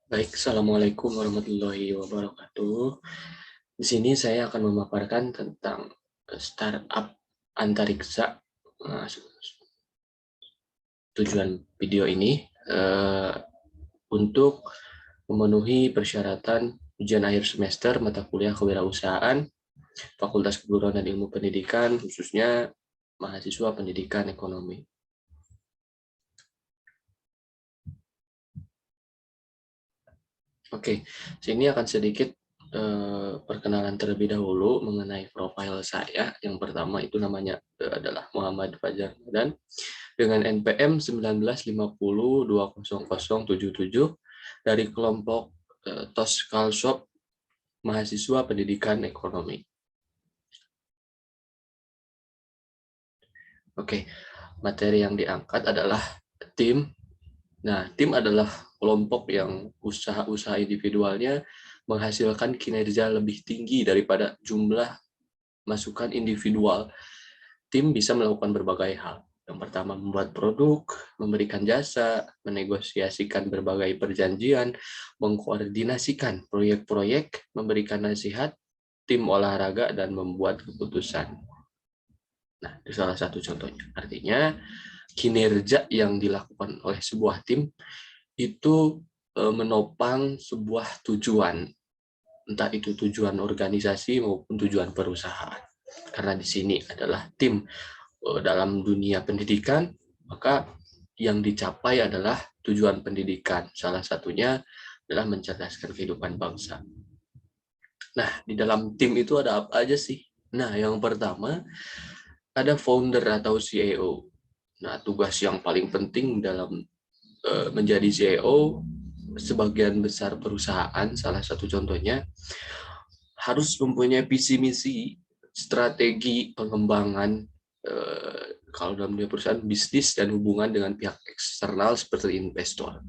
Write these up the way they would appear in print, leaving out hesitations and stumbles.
Baik, Assalamualaikum warahmatullahi wabarakatuh. Di sini saya akan memaparkan tentang startup antariksa. Nah, tujuan video ini untuk memenuhi persyaratan ujian akhir semester mata kuliah kewirausahaan, Fakultas Keguruan dan Ilmu Pendidikan, khususnya mahasiswa pendidikan ekonomi. Oke, sini akan sedikit perkenalan terlebih dahulu mengenai profil saya. Yang pertama itu namanya adalah Muhammad Fajar dan dengan NPM 1950200077 dari kelompok Toskal Shop mahasiswa pendidikan ekonomi. Oke, materi yang diangkat adalah tim. Nah, tim adalah kelompok yang usaha-usaha individualnya menghasilkan kinerja lebih tinggi daripada jumlah masukan individual. Tim bisa melakukan berbagai hal. Yang pertama, membuat produk, memberikan jasa, menegosiasikan berbagai perjanjian, mengkoordinasikan proyek-proyek, memberikan nasihat, tim olahraga, dan membuat keputusan. Nah, itu salah satu contohnya. Artinya, kinerja yang dilakukan oleh sebuah tim itu menopang sebuah tujuan, entah itu tujuan organisasi maupun tujuan perusahaan. Karena di sini adalah tim dalam dunia pendidikan, maka yang dicapai adalah tujuan pendidikan. Salah satunya adalah mencerdaskan kehidupan bangsa. Nah, di dalam tim itu ada apa aja sih? Nah, yang pertama ada founder atau CEO. Nah, tugas yang paling penting dalam menjadi CEO sebagian besar perusahaan, salah satu contohnya, harus mempunyai visi misi, strategi pengembangan kalau dalam dunia perusahaan bisnis dan hubungan dengan pihak eksternal seperti investor.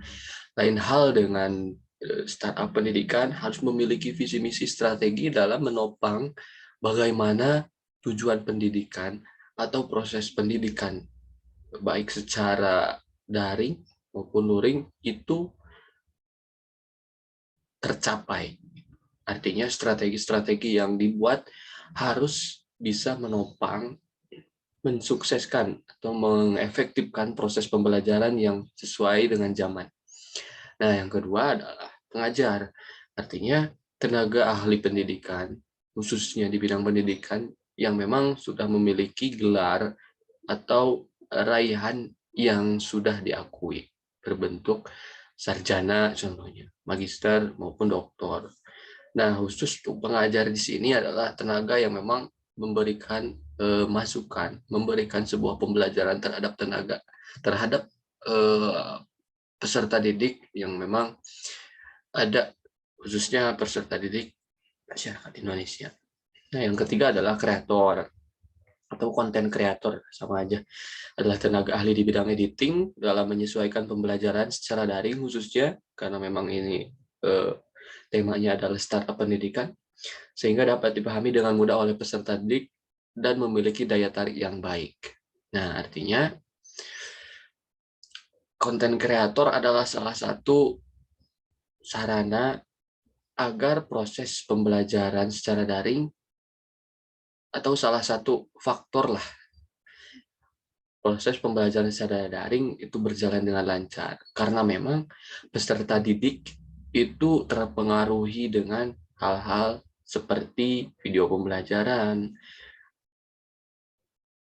Lain hal dengan startup pendidikan harus memiliki visi misi strategi dalam menopang bagaimana tujuan pendidikan atau proses pendidikan baik secara daring maupun luring itu tercapai. Artinya strategi-strategi yang dibuat harus bisa menopang, mensukseskan atau mengefektifkan proses pembelajaran yang sesuai dengan zaman. Nah, yang kedua adalah pengajar. Artinya tenaga ahli pendidikan, khususnya di bidang pendidikan yang memang sudah memiliki gelar atau raihan yang sudah diakui berbentuk sarjana contohnya, magister maupun doktor. Nah, khusus untuk pengajar di sini adalah tenaga yang memang memberikan masukan, memberikan sebuah pembelajaran terhadap peserta didik yang memang ada, khususnya peserta didik masyarakat Indonesia. Nah, yang ketiga adalah kreator atau konten kreator, sama aja, adalah tenaga ahli di bidang editing dalam menyesuaikan pembelajaran secara daring khususnya karena memang ini temanya adalah startup pendidikan, sehingga dapat dipahami dengan mudah oleh peserta didik dan memiliki daya tarik yang baik. Nah, artinya konten kreator adalah salah satu sarana agar proses pembelajaran secara daring atau salah satu faktor lah proses pembelajaran secara daring itu berjalan dengan lancar karena memang peserta didik itu terpengaruhi dengan hal-hal seperti video pembelajaran,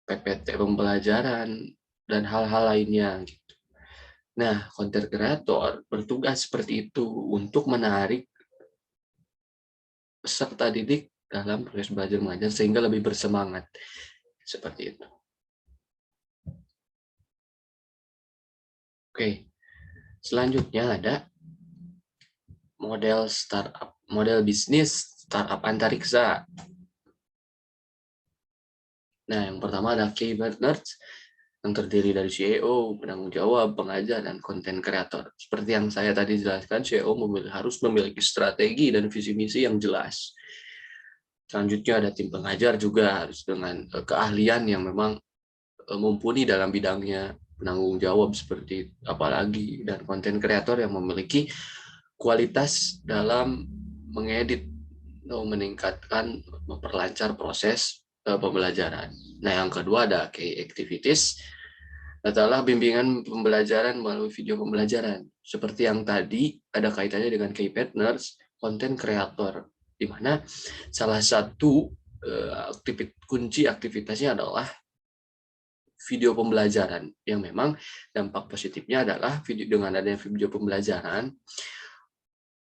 PPT pembelajaran, dan hal-hal lainnya. Nah, konten kreator bertugas seperti itu untuk menarik peserta didik dalam proses belajar mengajar sehingga lebih bersemangat. Seperti itu. Oke, selanjutnya ada model startup, model bisnis startup antariksa. Nah, yang pertama ada key partners yang terdiri dari CEO, penanggung jawab, pengajar, dan konten kreator. Seperti yang saya tadi jelaskan, CEO harus memiliki strategi dan visi misi yang jelas. Selanjutnya ada tim pengajar juga harus dengan keahlian yang memang mumpuni dalam bidangnya, penanggung jawab seperti apalagi, dan konten kreator yang memiliki kualitas dalam mengedit atau meningkatkan, memperlancar proses pembelajaran. Nah, yang kedua ada key activities, adalah bimbingan pembelajaran melalui video pembelajaran. Seperti yang tadi, ada kaitannya dengan key partners, content creator, di mana salah satu kunci aktivitasnya adalah video pembelajaran, yang memang dampak positifnya adalah dengan adanya video pembelajaran,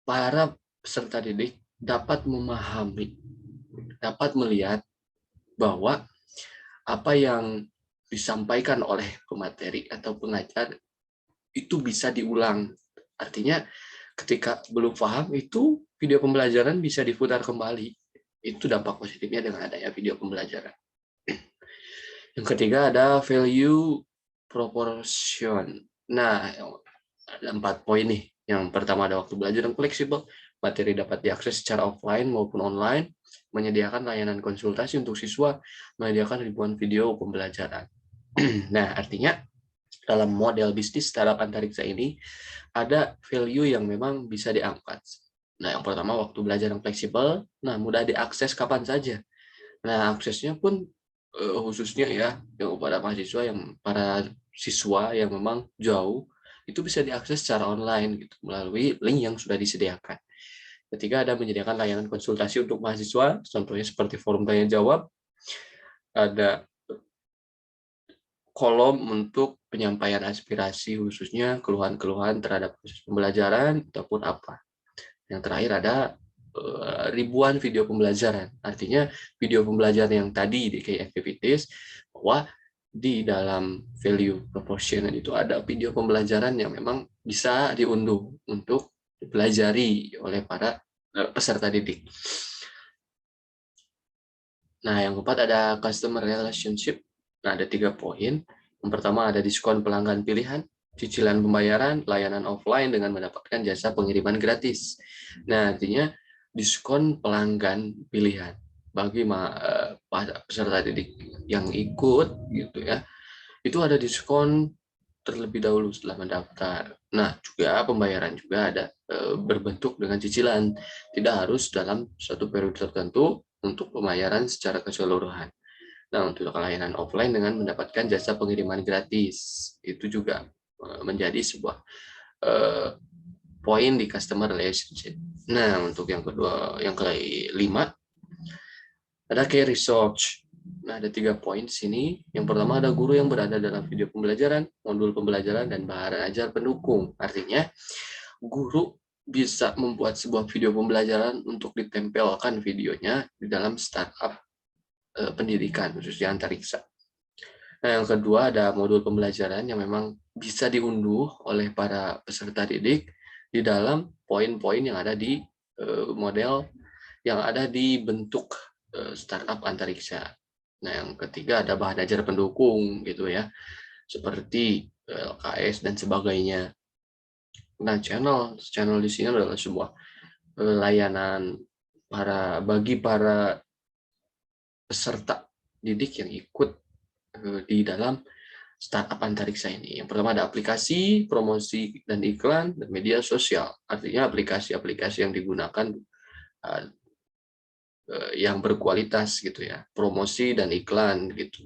para peserta didik dapat memahami, dapat melihat bahwa apa yang disampaikan oleh pemateri atau pengajar itu bisa diulang. Artinya ketika belum paham, itu video pembelajaran bisa diputar kembali. Itu dampak positifnya dengan adanya video pembelajaran. Yang ketiga ada value proportion. Nah, ada 4 poin nih. Yang pertama ada waktu belajar yang fleksibel, materi dapat diakses secara offline maupun online, menyediakan layanan konsultasi untuk siswa, menyediakan ribuan video pembelajaran. Nah, artinya dalam model bisnis startup antariksa ini ada value yang memang bisa diangkat. Nah, yang pertama waktu belajar yang fleksibel, nah mudah diakses kapan saja. Nah, aksesnya pun khususnya ya yang kepada mahasiswa yang para siswa yang memang jauh itu bisa diakses secara online gitu melalui link yang sudah disediakan. Ketiga ada menyediakan layanan konsultasi untuk mahasiswa, contohnya seperti forum tanya jawab, ada kolom untuk penyampaian aspirasi khususnya keluhan-keluhan terhadap proses pembelajaran ataupun apa. Yang terakhir ada ribuan video pembelajaran. Artinya video pembelajaran yang tadi di key activities, bahwa di dalam value proportion itu ada video pembelajaran yang memang bisa diunduh untuk dipelajari oleh para peserta didik. Nah, yang keempat ada customer relationship. Nah, ada 3 poin. Yang pertama ada diskon pelanggan pilihan, cicilan pembayaran, layanan offline dengan mendapatkan jasa pengiriman gratis. Nah, artinya diskon pelanggan pilihan bagi peserta didik yang ikut gitu ya. Itu ada diskon terlebih dahulu setelah mendaftar. Nah, juga pembayaran juga ada berbentuk dengan cicilan. Tidak harus dalam satu periode tertentu untuk pembayaran secara keseluruhan. Nah, untuk layanan offline dengan mendapatkan jasa pengiriman gratis. Itu juga menjadi sebuah poin di customer relationship. Nah, untuk yang kedua, yang kelima, ada key research. Nah, ada 3 poin di sini. Yang pertama ada guru yang berada dalam video pembelajaran, modul pembelajaran, dan bahan ajar pendukung. Artinya, guru bisa membuat sebuah video pembelajaran untuk ditempelkan videonya di dalam startup pendidikan, khususnya antariksa. Nah, yang kedua ada modul pembelajaran yang memang bisa diunduh oleh para peserta didik di dalam poin-poin yang ada di model yang ada di bentuk startup antariksa. Nah, yang ketiga ada bahan ajar pendukung gitu ya, seperti LKS dan sebagainya. Nah, channel di sini adalah sebuah layanan bagi para peserta didik yang ikut di dalam startup antariksa ini. Yang pertama ada aplikasi, promosi dan iklan, dan media sosial. Artinya aplikasi-aplikasi yang digunakan yang berkualitas gitu ya, promosi dan iklan gitu.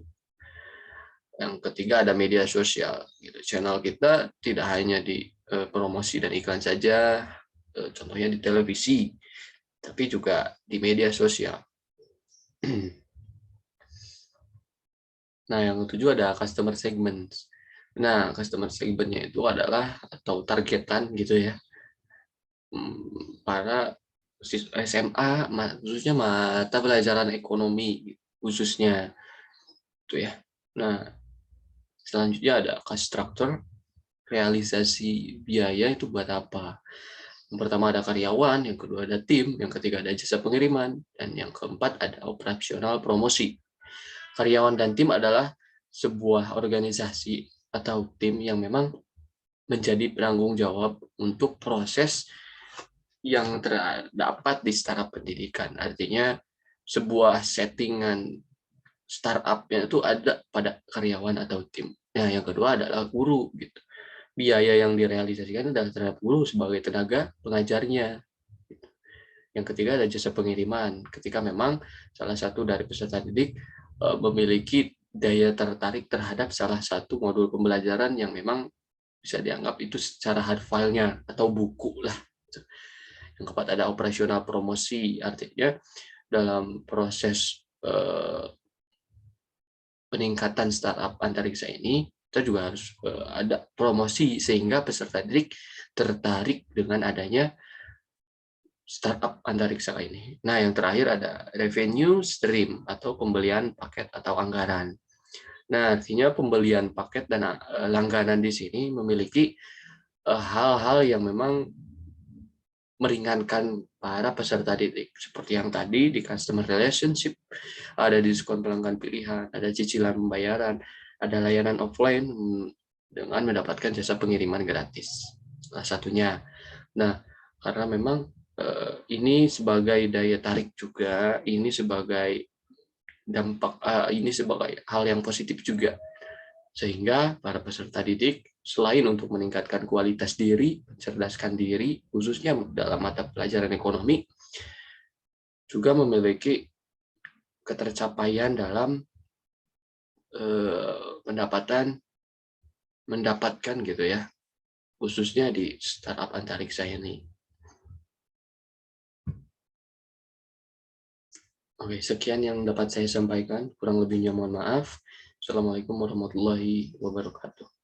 Yang ketiga ada media sosial gitu. Channel kita tidak hanya di promosi dan iklan saja, contohnya di televisi, tapi juga di media sosial. Nah, yang ketujuh ada customer segment. Nah, customer segmentnya itu adalah atau targetan gitu ya, para SMA, khususnya mata pelajaran ekonomi khususnya itu ya. Nah, selanjutnya ada cost structure, realisasi biaya itu buat apa? Yang pertama ada karyawan, yang kedua ada tim, yang ketiga ada jasa pengiriman, dan yang keempat ada operasional promosi. Karyawan dan tim adalah sebuah organisasi atau tim yang memang menjadi penanggung jawab untuk proses yang terdapat di startup pendidikan. Artinya sebuah settingan startupnya itu ada pada karyawan atau tim. Nah, yang kedua adalah guru gitu. biaya yang direalisasikan adalah terhadap guru sebagai tenaga pengajarnya. Yang ketiga ada jasa pengiriman. Ketika memang salah satu dari peserta didik memiliki daya tertarik terhadap salah satu modul pembelajaran yang memang bisa dianggap itu secara hard file-nya atau buku lah. Yang keempat ada operasional promosi, artinya dalam proses peningkatan startup antariksa ini kita juga harus ada promosi sehingga peserta didik tertarik dengan adanya startup antariksa ini. Nah, yang terakhir ada revenue stream atau pembelian paket atau anggaran. Nah, artinya pembelian paket dan langganan di sini memiliki hal-hal yang memang meringankan para peserta didik. Seperti yang tadi di customer relationship, ada diskon pelanggan pilihan, ada cicilan pembayaran, ada layanan offline dengan mendapatkan jasa pengiriman gratis. Salah satunya. Nah, karena memang ini sebagai daya tarik juga, ini sebagai dampak, ini sebagai hal yang positif juga, sehingga para peserta didik selain untuk meningkatkan kualitas diri, mencerdaskan diri, khususnya dalam mata pelajaran ekonomi, juga memiliki ketercapaian dalam mendapatkan gitu ya, khususnya di startup antariksa ini. Oke, sekian yang dapat saya sampaikan. Kurang lebihnya mohon maaf. Assalamualaikum warahmatullahi wabarakatuh.